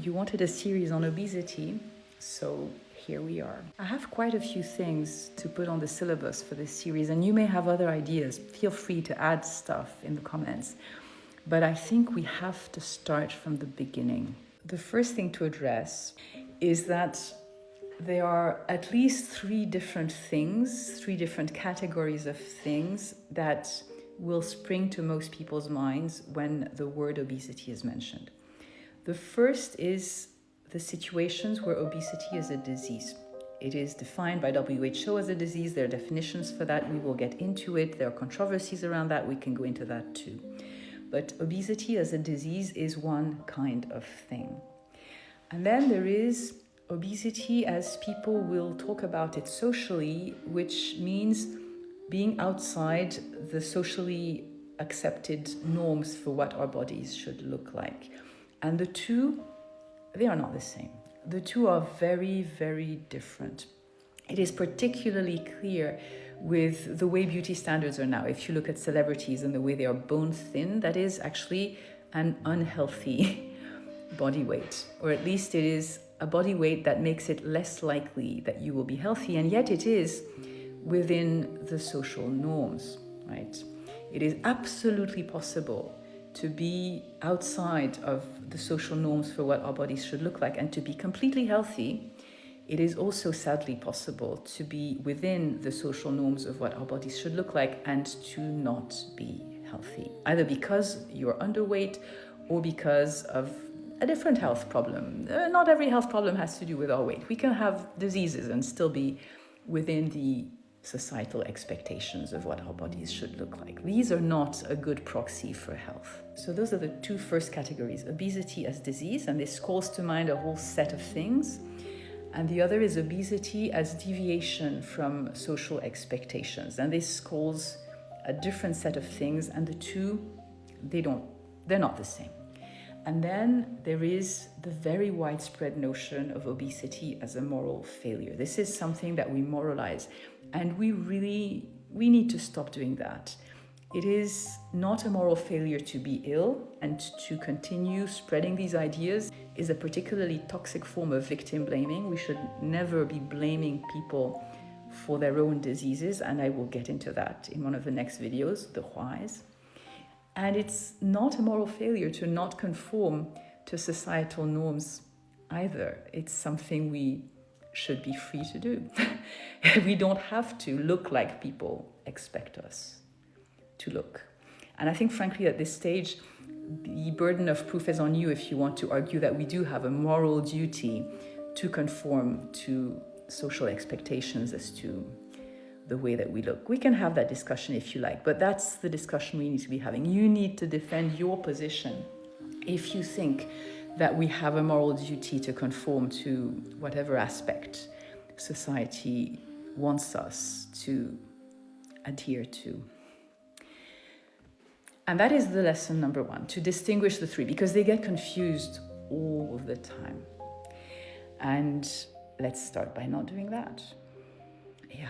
you wanted a series on obesity, so here we are. I have quite a few things to put on the syllabus for this series, and you may have other ideas. Feel free to add stuff in the comments. But I think we have to start from the beginning. The first thing to address is that there are at least three different categories of things that will spring to most people's minds when the word obesity is mentioned. The first is the situations where obesity is a disease. It is defined by WHO as a disease. There are definitions for that. We will get into it. There are controversies around that. We can go into that too. But obesity as a disease is one kind of thing. And then there is obesity as people will talk about it socially, which means being outside the socially accepted norms for what our bodies should look like. And the two, they are not the same. The two are very, very different. It is particularly clear with the way beauty standards are now. If you look at celebrities and the way they are bone thin, that is actually an unhealthy body weight, or at least it is a body weight that makes it less likely that you will be healthy, and yet it is within the social norms, right? It is absolutely possible to be outside of the social norms for what our bodies should look like and to be completely healthy. It is also sadly possible to be within the social norms of what our bodies should look like and to not be healthy, either because you're underweight or because of a different health problem. Not every health problem has to do with our weight. We can have diseases and still be within the societal expectations of what our bodies should look like. These are not a good proxy for health. So those are the two first categories: obesity as disease, and this calls to mind a whole set of things. And the other is obesity as deviation from social expectations. And this calls a different set of things, and the two, they're not the same. And then there is the very widespread notion of obesity as a moral failure. This is something that we moralize, and we need to stop doing that. It is not a moral failure to be ill, and to continue spreading these ideas is a particularly toxic form of victim blaming. We should never be blaming people for their own diseases, and I will get into that in one of the next videos, the whys. And it's not a moral failure to not conform to societal norms either. It's something we should be free to do. We don't have to look like people expect us to look. And I think, frankly, at this stage, the burden of proof is on you if you want to argue that we do have a moral duty to conform to social expectations as to the way that we look. We can have that discussion if you like, but that's the discussion we need to be having. You need to defend your position if you think that we have a moral duty to conform to whatever aspect society wants us to adhere to. And that is the lesson number one, to distinguish the three, because they get confused all the time. And let's start by not doing that. Yeah.